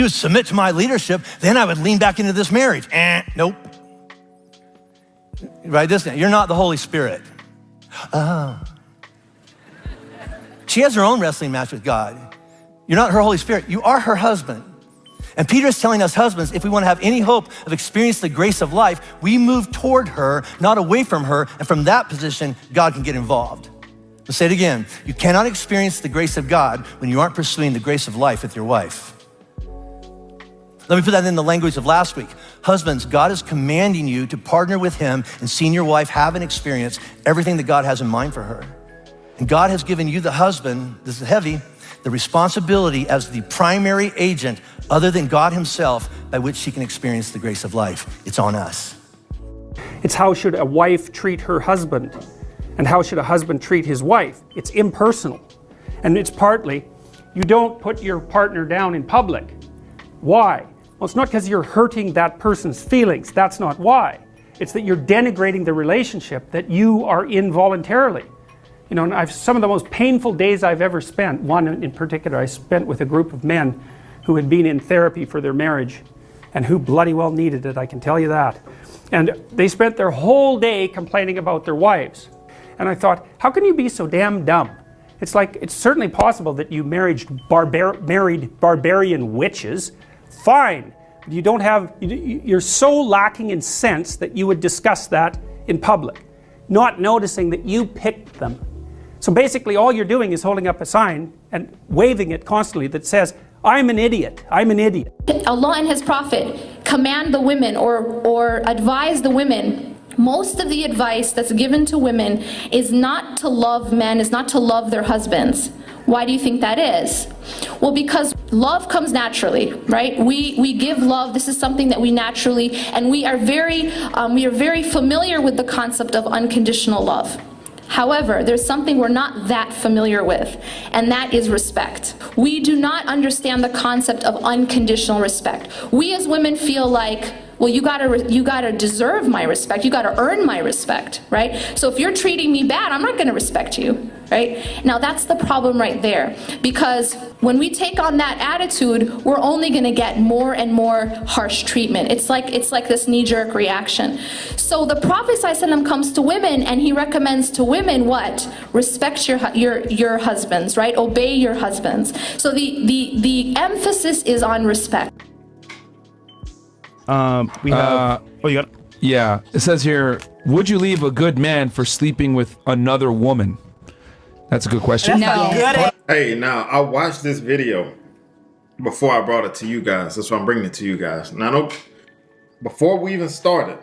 you would submit to my leadership, then I would lean back into this marriage. Nope. Right, this, you're not the Holy Spirit. Oh. She has her own wrestling match with God. You're not her Holy Spirit, you are her husband. And Peter is telling us husbands, if we want to have any hope of experiencing the grace of life, we move toward her, not away from her, and from that position, God can get involved. Let's say it again. You cannot experience the grace of God when you aren't pursuing the grace of life with your wife. Let me put that in the language of last week. Husbands, God is commanding you to partner with him in seeing your wife have and experience everything that God has in mind for her. And God has given you, the husband, this is heavy, the responsibility as the primary agent other than God himself by which she can experience the grace of life. It's on us. It's how should a wife treat her husband, and how should a husband treat his wife. It's impersonal. And it's partly, you don't put your partner down in public. Why? Well, it's not because you're hurting that person's feelings. That's not why. It's that you're denigrating the relationship that you are in voluntarily. You know, and I've some of the most painful days I've ever spent, one in particular I spent with a group of men who had been in therapy for their marriage and who bloody well needed it, I can tell you that. And they spent their whole day complaining about their wives. And I thought, how can you be so damn dumb? It's like, it's certainly possible that you married barbarian witches. Fine. You don't have, you're so lacking in sense that you would discuss that in public, not noticing that you picked them. So basically all you're doing is holding up a sign and waving it constantly that says, I'm an idiot, I'm an idiot. Allah and his prophet command the women or advise the women. Most of the advice that's given to women is not to love men, is not to love their husbands. Why do you think that is? Well, because love comes naturally, right? We give love. This is something that we naturally, and we are very familiar with the concept of unconditional love. However, there's something we're not that familiar with, and that is respect. We do not understand the concept of unconditional respect. We as women feel like, well, you gotta deserve my respect. You gotta earn my respect, right? So if you're treating me bad, I'm not gonna respect you, right? Now that's the problem right there, because when we take on that attitude, we're only gonna get more and more harsh treatment. It's like this knee-jerk reaction. So the Prophet ﷺ comes to women and he recommends to women what? Respect your husbands, right? Obey your husbands. So the emphasis is on respect. We have. You got it? Yeah, it says here, would you leave a good man for sleeping with another woman? That's a good question. No. Hey, now I watched this video before I brought it to you guys. That's why I'm bringing it to you guys. Now, before we even started,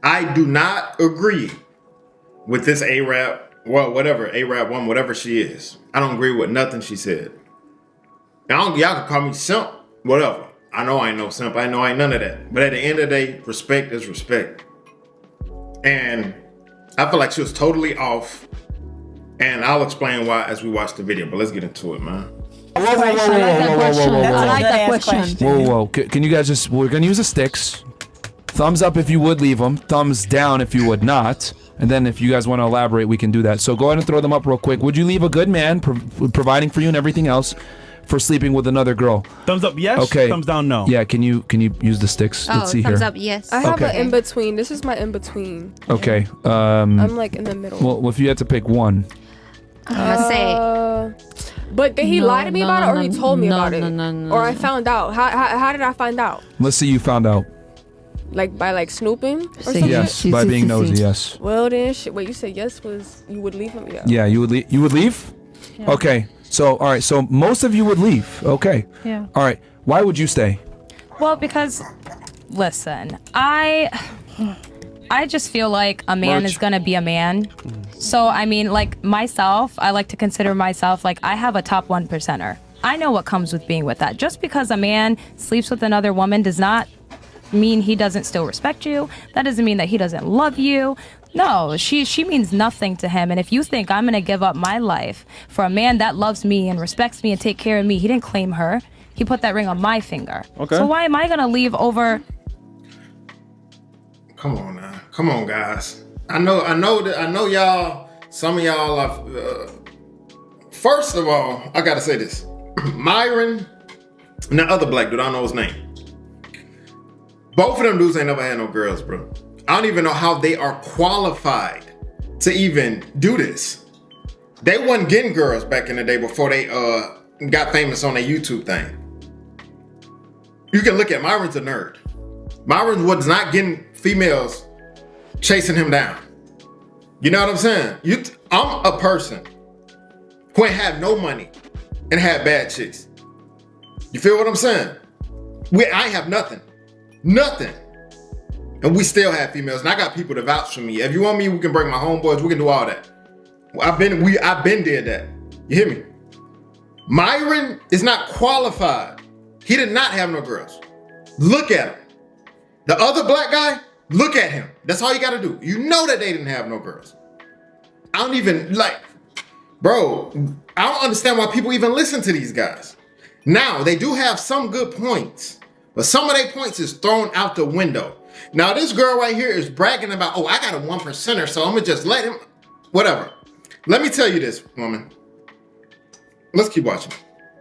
I do not agree with this Arab, well, whatever, Arab woman, whatever she is. I don't agree with nothing she said. Y'all can call me simp, whatever. I know I ain't no simp. I know I ain't none of that. But at the end of the day, respect is respect. And I feel like she was totally off. And I'll explain why as we watch the video. But let's get into it, man. Whoa. I like that question. Whoa. Can you guys just, we're going to use the sticks. Thumbs up if you would leave them. Thumbs down if you would not. And then if you guys want to elaborate, we can do that. So go ahead and throw them up real quick. Would you leave a good man, providing for you and everything else, for sleeping with another girl? Thumbs up, yes. Okay. Thumbs down, no. Yeah, can you use the sticks? Let's see thumbs here. up, yes. I have Okay. an in-between. This is my in-between. Okay. I'm like in the middle. Well, if you had to pick one. I'm gonna say. But did he lie to me about it, or he told me about it? Or I found out? How did I find out? Let's see you found out. Like by snooping or something? Yes, by being nosy, yes. Well then, shit. Wait, you said yes was you would leave him? Yeah. Yeah, you would leave. You would leave? Yeah. Okay. So, all right. So most of you would leave. Okay. Yeah. All right. Why would you stay? Well, because, listen, I just feel like a man is gonna be a man. So, I mean, like myself, I like to consider myself like I have a top 1%er. I know what comes with being with that. Just because a man sleeps with another woman does not mean he doesn't still respect you. That doesn't mean that he doesn't love you. No, she means nothing to him. And if you think I'm gonna give up my life for a man that loves me and respects me and take care of me, he didn't claim her. He put that ring on my finger. Okay. So why am I gonna leave over? Come on now. Come on, guys. I know y'all, some of y'all are, first of all, I gotta say this. Myron And the other black dude, I don't know his name. Both of them dudes ain't never had no girls, bro. I don't even know how they are qualified to even do this. They wasn't getting girls back in the day before they got famous on their YouTube thing. You can look at Myron's a nerd. Myron was not getting females chasing him down. You know what I'm saying? I'm a person who ain't had no money and had bad chicks. You feel what I'm saying? I have nothing. Nothing. And we still have females. And I got people to vouch for me. If you want me, we can bring my homeboys. We can do all that. I've been did that. You hear me? Myron is not qualified. He did not have no girls. Look at him. The other black guy, look at him. That's all you got to do. You know that they didn't have no girls. I don't even bro, I don't understand why people even listen to these guys. Now, they do have some good points, but some of their points is thrown out the window. Now, this girl right here is bragging about, oh, I got a 1%er, so I'm going to just let him, whatever. Let me tell you this, woman. Let's keep watching.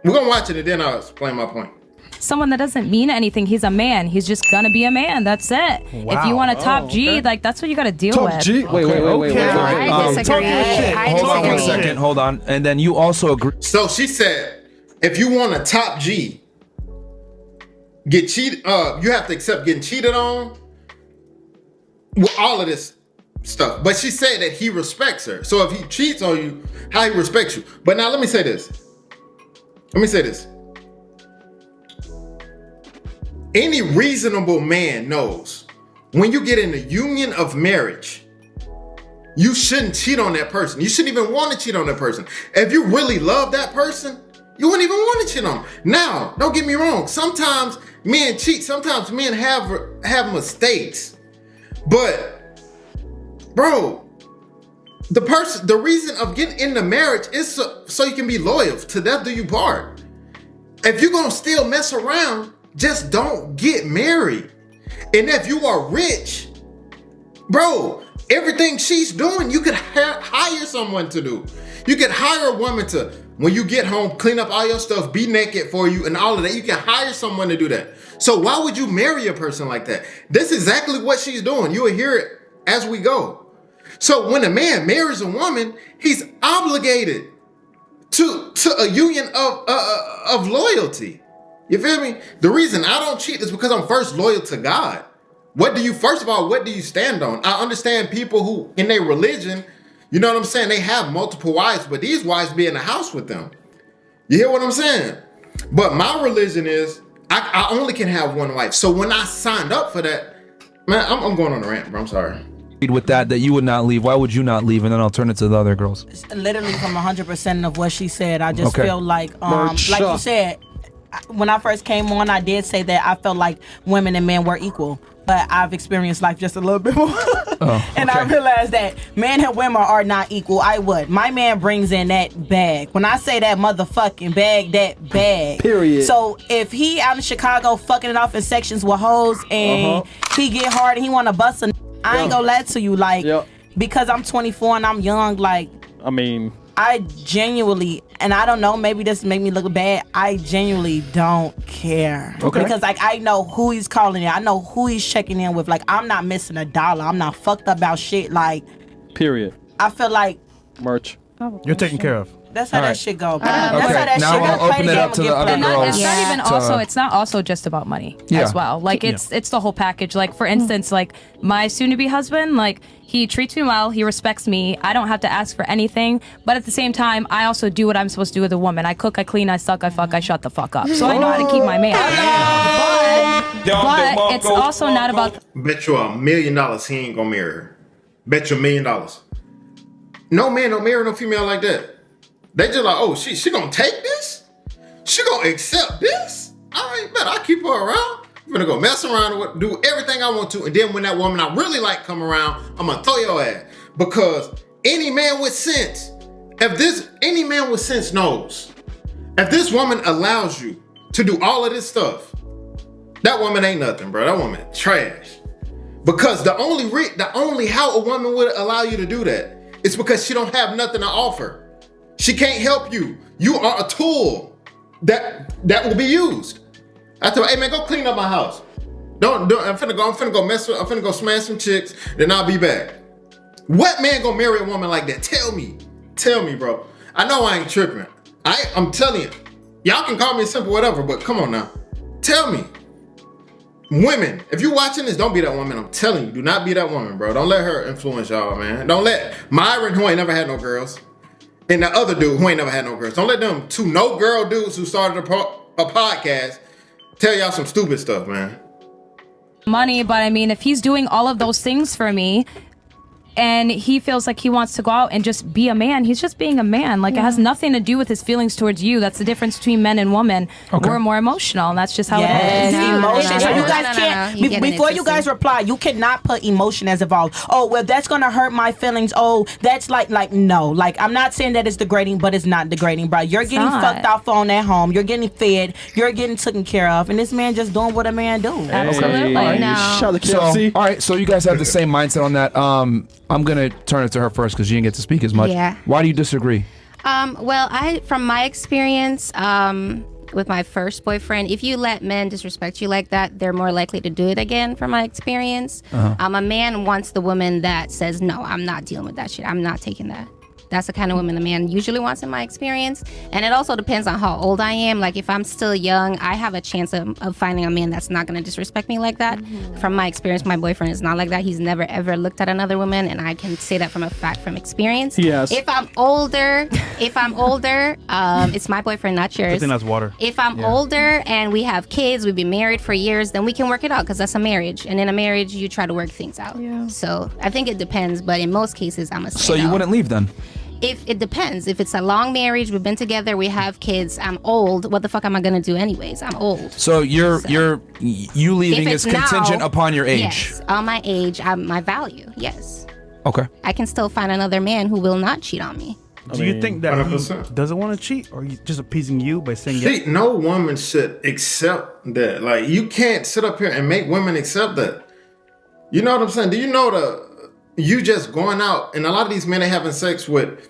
We're going to watch it and then I'll explain my point. Someone that doesn't mean anything. He's a man. He's just gonna be a man. That's it. Wow. If you want a top G, that's what you gotta deal with. G? Wait. I disagree. Hold on 1 second. Hold on. And then you also agree. So she said, if you want a top G, get cheated. You have to accept getting cheated on with all of this stuff. But she said that he respects her. So if he cheats on you, how he respects you. But now let me say this. Any reasonable man knows when you get in the union of marriage, you shouldn't cheat on that person. You shouldn't even want to cheat on that person. If you really love that person, you wouldn't even want to cheat on them. Now, don't get me wrong. Sometimes men cheat. Sometimes men have mistakes. But, bro, the reason of getting into marriage is so you can be loyal. To death do you part. If you're going to still mess around, just don't get married. And if you are rich, bro, everything she's doing, you could hire someone to do. You could hire a woman to, when you get home, clean up all your stuff, be naked for you and all of that. You can hire someone to do that. So why would you marry a person like that? That's exactly what she's doing. You will hear it as we go. So when a man marries a woman, he's obligated to a union of loyalty. You feel me? The reason I don't cheat is because I'm first loyal to God. First of all, what do you stand on? I understand people who, in their religion, you know what I'm saying? They have multiple wives, but these wives be in the house with them. You hear what I'm saying? But my religion is, I only can have one wife. So when I signed up for that, man, I'm going on a rant, bro. I'm sorry. With that you would not leave. Why would you not leave? And then I'll turn it to the other girls. Literally from 100% of what she said, I just feel like you said, when I first came on, I did say that I felt like women and men were equal, but I've experienced life just a little bit more. And I realized that men and women are not equal. My man brings in that bag. When I say that motherfucking bag, that bag. Period. So if he out in Chicago fucking it off in sections with hoes and he get hard and he want to bust I ain't gonna lie to you, because I'm 24 and I'm young, I genuinely, and I don't know, maybe this make me look bad, I genuinely don't care. Okay. Because I know who he's calling in. I know who he's checking in with. I'm not missing a dollar. I'm not fucked up about shit. Period. I feel like Merch. You're taken care of. that's how that shit go. Okay. Now I'll open it up to the other girls. It's not even it's not also just about money as well. It's the whole package. For instance, my soon-to-be husband, he treats me well, he respects me. I don't have to ask for anything, but at the same time, I also do what I'm supposed to do with a woman. I cook, I clean, I suck, I fuck, I shut the fuck up. So I know how to keep my man. But it's also not about. Bet you $1 million he ain't gonna marry her. Bet you $1 million. No man don't marry no female like that. They just like, oh, she gonna take this? She gonna accept this? All right, bet I'll keep her around. I'm gonna go mess around with, do everything I want to, and then when that woman I really like come around, I'm gonna throw your ass. Because any man with sense, any man with sense knows, if this woman allows you to do all of this stuff, that woman ain't nothing, bro. That woman trash. Because the only how a woman would allow you to do that is because she don't have nothing to offer. She can't help you. You are a tool that will be used. I tell her, hey man, go clean up my house. Don't. I'm finna go smash some chicks, then I'll be back. What man gonna marry a woman like that? Tell me, bro. I know I ain't tripping. I'm telling you, y'all can call me simple, whatever, but come on now, tell me. Women, if you watching this, don't be that woman. I'm telling you, do not be that woman, bro. Don't let her influence y'all, man. Don't let Myron, who ain't never had no girls, and the other dude who ain't never had no girls, don't let them two no girl dudes who started a podcast tell y'all some stupid stuff, man. Money, but I mean, if he's doing all of those things for me, and he feels like he wants to go out and just be a man, he's just being a man. Like, it has nothing to do with his feelings towards you. That's the difference between men and women. Okay. We're more emotional, and that's just how it is. Emotion. So you guys can't, before you guys reply, you cannot put emotion as involved. Oh, well, that's going to hurt my feelings. Oh, that's like, no. Like, I'm not saying that it's degrading, but it's not degrading, bro. You're getting fucked off on at home. You're getting fed. You're getting taken care of. And this man just doing what a man do. Absolutely. Hey. No. So, all right, so you guys have the same mindset on that. I'm gonna turn it to her first because she didn't get to speak as much. Yeah. Why do you disagree? Well, from my experience, with my first boyfriend, if you let men disrespect you like that, they're more likely to do it again, from my experience. A man wants the woman that says, no, I'm not dealing with that shit. I'm not taking that. That's the kind of woman a man usually wants, in my experience. And it also depends on how old I am. Like, if I'm still young, I have a chance of finding a man that's not going to disrespect me like that. From my experience, my boyfriend is not like that. He's never, ever looked at another woman, and I can say that from a fact, from experience. Yes. If I'm older, it's my boyfriend, not yours. I think that's water. If I'm older and we have kids, we've been married for years, then we can work it out, because that's a marriage. And in a marriage, you try to work things out. Yeah. So I think it depends, but in most cases, I'm a say So you wouldn't leave then? If it depends. If it's a long marriage, we've been together, we have kids, I'm old, what the fuck am I gonna do anyways? I'm old. So you leaving is contingent upon your age? Yes, on my age, my value, yes. Okay. I can still find another man who will not cheat on me. Do you think that 100%. he doesn't want to cheat, or he's just appeasing you by saying yes? See, no woman should accept that. Like, you can't sit up here and make women accept that. You know what I'm saying? Do you know you just going out, and a lot of these men are having sex with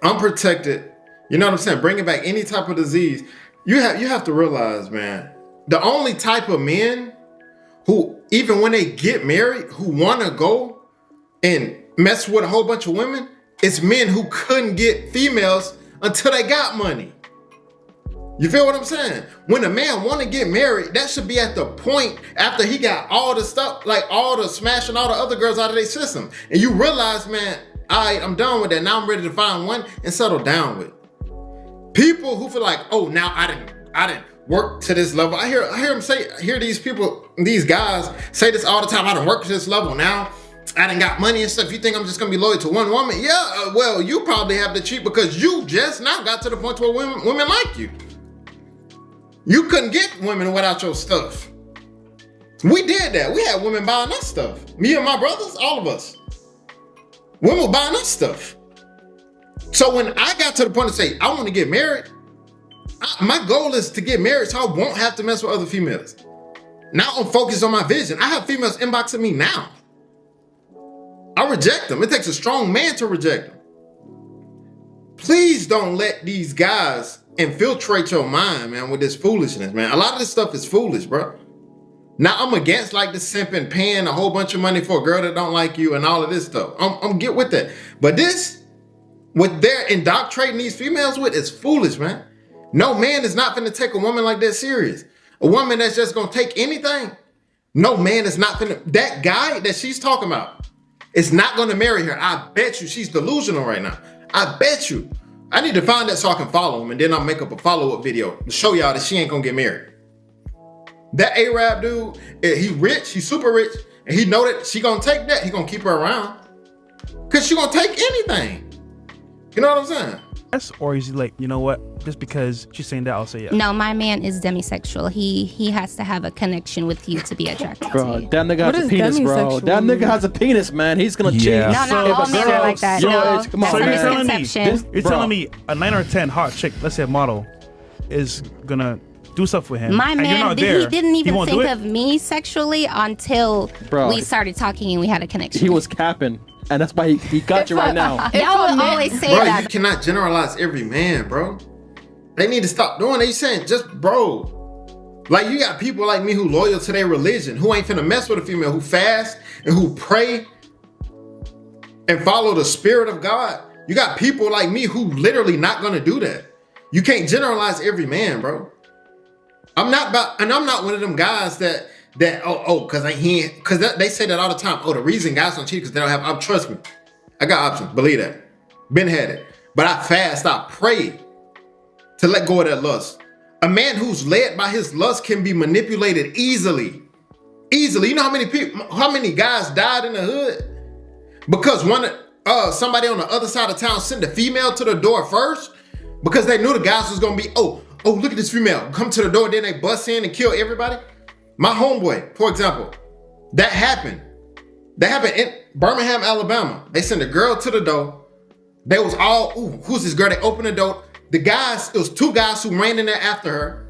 unprotected, you know what I'm saying, bringing back any type of disease. You have to realize, man, the only type of men who, even when they get married, who want to go and mess with a whole bunch of women, it's men who couldn't get females until they got money. You feel what I'm saying? When a man want to get married, that should be at the point after he got all the stuff, like all the smashing all the other girls out of their system. And you realize, man, all right, I'm done with that. Now I'm ready to find one and settle down with. People who feel like, oh, now I didn't work to this level. I hear these people, these guys say this all the time. I done work to this level. Now I done got money and stuff. You think I'm just gonna be loyal to one woman? Yeah, well, you probably have to cheat because you just now got to the point where women like you. You couldn't get women without your stuff. We did that. We had women buying us stuff. Me and my brothers, all of us. Women were buying us stuff. So when I got to the point to say, I want to get married, my goal is to get married so I won't have to mess with other females. Now I'm focused on my vision. I have females inboxing me now. I reject them. It takes a strong man to reject them. Please don't let these guys infiltrate your mind, man, with this foolishness, man. A lot of this stuff is foolish, bro. Now I'm against like the simping, paying a whole bunch of money for a girl that don't like you and all of this stuff. I'm get with that. But this, what they're indoctrinating these females with, is foolish, man. No man is not gonna take a woman like that serious. A woman that's just gonna take anything. No man is not gonna, that guy that she's talking about is not gonna marry her. I bet you she's delusional right now. I bet you. I need to find that so I can follow him, and then I'll make up a follow-up video to show y'all that she ain't gonna get married. That Arab dude, he rich, he's super rich, and he know that she gonna take that. He gonna keep her around, cause she gonna take anything. You know what I'm saying? Yes, or is he like, you know what? Just because she's saying that, I'll say yes. No, my man is demisexual. He has to have a connection with you to be attracted to you. That nigga has a penis, bro. That nigga has a penis, man. He's gonna cheat. No, not all men are like that. No, Come on, that's a misconception. You're telling me a 9 or 10 hot chick, let's say a model, is gonna do stuff with him. My and man, you're not there, he didn't even won't think do it? of me sexually until we started talking and we had a connection. He was capping, and that's why he got you right now. Y'all will always say bro, that. you cannot generalize every man, bro. They need to stop doing that. You saying just, bro, Like, you got people like me who loyal to their religion, who ain't finna mess with a female, who fast and who pray and follow the spirit of God. You got people like me who literally not gonna do that. You can't generalize every man, bro. I'm not one of them guys that because they say that all the time. Oh, the reason guys don't cheat because they don't have. Trust me, I got options. Believe that. Been had it, but I fast. I pray to let go of that lust. A man who's led by his lust can be manipulated easily. You know how many guys died in the hood because somebody on the other side of town sent a female to the door first because they knew the guys was gonna be oh look at this female come to the door, then they bust in and kill everybody. My homeboy, for example, that happened in Birmingham, Alabama. They sent a girl to the door. They was all, who's this girl? They opened the door. It was 2 guys who ran in there after her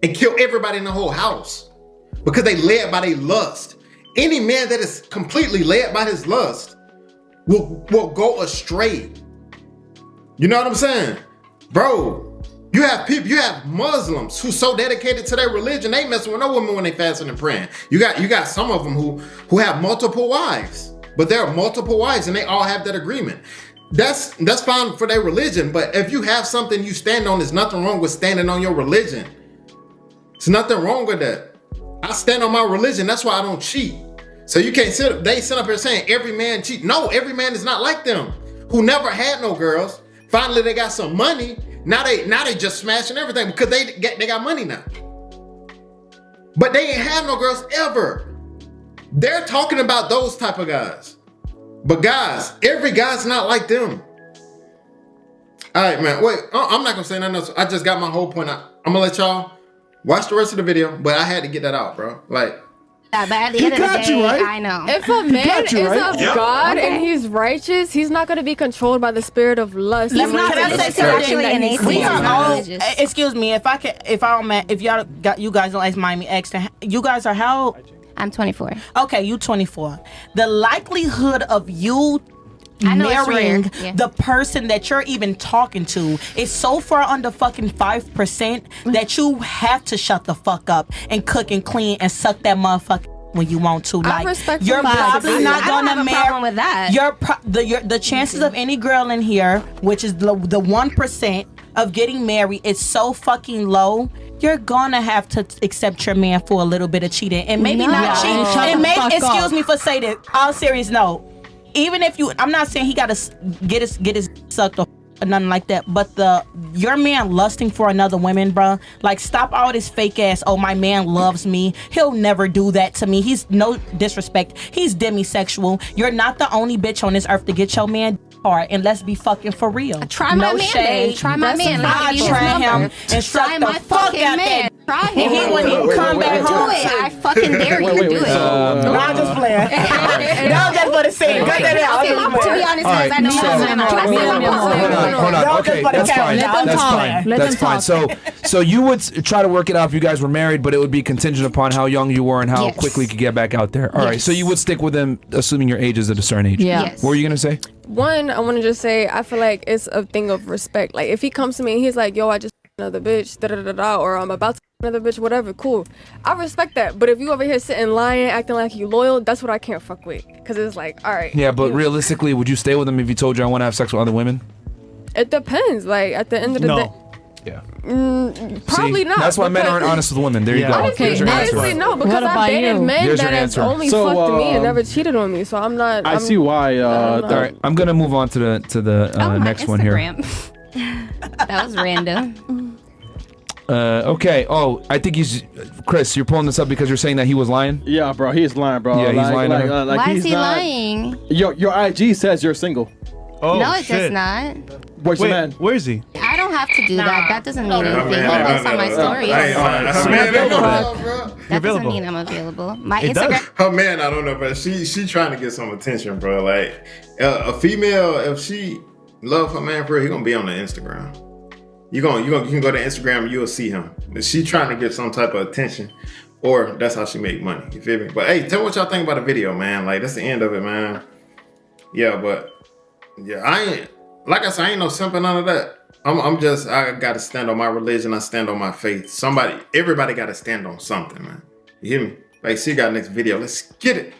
and killed everybody in the whole house because they led by their lust. Any man that is completely led by his lust will go astray. You know what I'm saying? Bro, you have Muslims who so dedicated to their religion, they messing with no women when they fasting and praying. You got some of them who have multiple wives, but there are multiple wives and they all have that agreement. That's fine for their religion, but if you have something you stand on, there's nothing wrong with standing on your religion. There's nothing wrong with that. I stand on my religion, that's why I don't cheat. So you can't sit up here saying every man cheat. No, every man is not like them. Who never had no girls. Finally they got some money. Now they just smashing everything because they got money now. But they ain't have no girls ever. They're talking about those type of guys. But guys, every guy's not like them. All right, man. Wait, I'm not gonna say nothing else. I just got my whole point out. I'm gonna let y'all watch the rest of the video, but I had to get that out, bro. Like, but at the end of the day, right? I know. If a man is of God and he's righteous, he's not going to be controlled by the spirit of lust. Can I say something? We are all. Excuse me, if you guys don't mind me asking, you guys are how old? I'm 24. Okay, you 24. The likelihood of you marrying the person that you're even talking to is so far under fucking 5% that you have to shut the fuck up and cook and clean and suck that motherfucker when you want to. Like, you're probably not gonna marry with that. The chances of any girl in here, which is the 1% of getting married, is so fucking low. You're gonna have to accept your man for a little bit of cheating and maybe not cheating. Excuse me for saying this. All serious note. Even if I'm not saying he gotta get his sucked or nothing like that, but your man lusting for another woman, bro. Like, stop all this fake ass. Oh, my man loves me. He'll never do that to me. He's no disrespect. He's demisexual. You're not the only bitch on this earth to get your man hard, and let's be fucking for real. Try my man. Shade. Try my man. I try him and try my fucking man. Try him. And when he come back home, I fucking dare you to do it. No, I'm just playing. No, I'm just for the sake. Cut that out. To be honest, guys, I know. Hold on. Okay, that's fine. That's fine. So you would try to work it out if you guys were married, but it would be contingent upon how young you were and how quickly you could get back out there. All right. So you would stick with him, assuming your age is at a certain age. Yeah. Yes. What were you gonna say? One, I want to just say, I feel like it's a thing of respect. Like, if he comes to me and he's like, yo, I just another bitch, or I'm about to another bitch, whatever, cool. I respect that. But if you over here sitting lying, acting like you loyal, that's what I can't fuck with. Because it's like, all right. Yeah, but realistically, would you stay with him if he told you I want to have sex with other women? It depends. Like, at the end of the day. Yeah. Probably not. That's why men aren't honest with women. There you go. Honestly, no, because I've dated men that have only fucked me and never cheated on me. So I'm not. I see why. All right, I'm gonna move on to the next one here. That was random. Okay. Oh, I think Chris, you're pulling this up because you're saying that he was lying? Yeah, bro. He's lying, bro. Yeah, he's lying. Why is he lying? Your IG says you're single. Oh, no, it shit. does not. Where's your man? Where is he? I don't have to do that. That doesn't mean anything. He looks on my story. That doesn't mean I'm available. My Instagram. Her man, I don't know, but she trying to get some attention, bro. Like, a female, if she love her man for real, he gonna be on the Instagram. You can go to Instagram and you'll see him. But she trying to get some type of attention, or that's how she make money. You feel me? But hey, tell me what y'all think about the video, man. Like, that's the end of it, man. Yeah, but yeah, I ain't no simp and none of that. I gotta stand on my religion. I stand on my faith. Everybody gotta stand on something, man. You hear me? Like, see you guys next video. Let's get it.